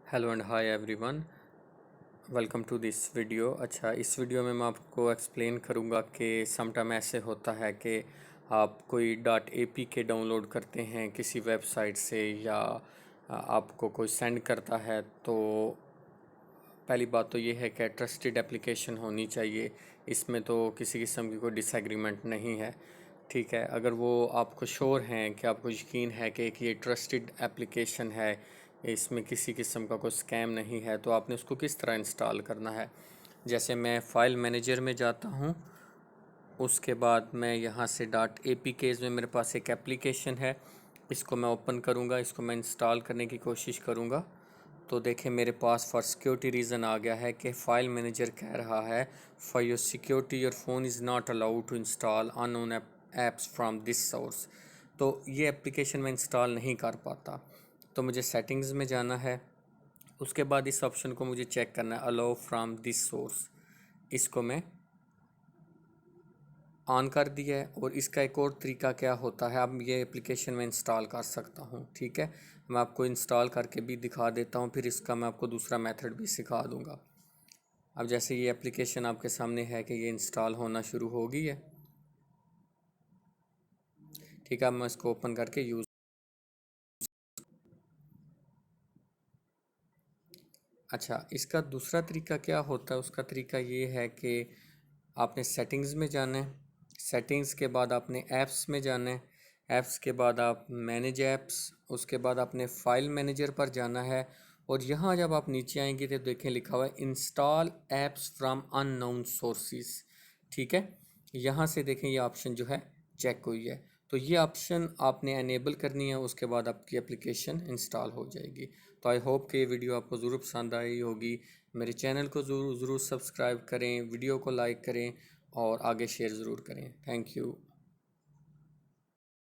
Hello and hi everyone, welcome to this video. अच्छा, इस video में मैं आपको एक्सप्लेन करूँगा कि समटाइम ऐसे होता है कि आप कोई डॉट APK डाउनलोड करते हैं किसी वेबसाइट से या आपको कोई सेंड करता है। तो पहली बात तो ये है कि ट्रस्टेड एप्लीकेशन होनी चाहिए। इसमें तो किसी किस्म की कोई डिसएग्रीमेंट नहीं है। ठीक है, अगर वो आपको श्योर हैं कि आपको यकीन है कि एक ये ट्रस्टेड एप्लीकेशन है, इसमें किसी किस्म का कोई स्कैम नहीं है, तो आपने उसको किस तरह इंस्टॉल करना है। जैसे मैं फ़ाइल मैनेजर में जाता हूँ, उसके बाद मैं यहाँ से डॉट APK में मेरे पास एक एप्लीकेशन है, इसको मैं ओपन करूँगा, इसको मैं इंस्टॉल करने की कोशिश करूँगा। तो देखें मेरे पास फॉर सिक्योरिटी रीज़न आ गया है कि फ़ाइल मैनेजर कह रहा है for your security your phone is not allowed to install unknown apps from this source. तो ये एप्लीकेशन मैं इंस्टॉल नहीं कर पाता। तो मुझे सेटिंग्स में जाना है, उसके बाद इस ऑप्शन को मुझे चेक करना है अलाउ फ्रॉम दिस सोर्स। इसको मैं ऑन कर दिया है। और इसका एक और तरीका क्या होता है, अब ये एप्लीकेशन में इंस्टॉल कर सकता हूँ। ठीक है, मैं आपको इंस्टॉल करके भी दिखा देता हूँ, फिर इसका मैं आपको दूसरा मेथड भी सिखा दूँगा। अब जैसे ये एप्लीकेशन आपके सामने है कि ये इंस्टॉल होना शुरू हो गई है। ठीक है, अब मैं इसको ओपन करके यूज़। अच्छा, इसका दूसरा तरीका क्या होता है, उसका तरीका ये है कि आपने सेटिंग्स में जाना है, सेटिंग्स के बाद आपने ऐप्स में जाना है, ऐप्स के बाद आप मैनेज ऐप्स, उसके बाद आपने फ़ाइल मैनेजर पर जाना है। और यहाँ जब आप नीचे आएंगे तो देखें लिखा हुआ है install apps from unknown sources. ठीक है, यहाँ से देखें ये ऑप्शन जो है चेक हुई है, तो ये ऑप्शन आपने एनेबल करनी है, उसके बाद आपकी एप्लीकेशन इंस्टॉल हो जाएगी। तो आई होप कि ये वीडियो आपको ज़रूर पसंद आई होगी। मेरे चैनल को ज़रूर सब्सक्राइब करें, वीडियो को लाइक करें और आगे शेयर ज़रूर करें। Thank you.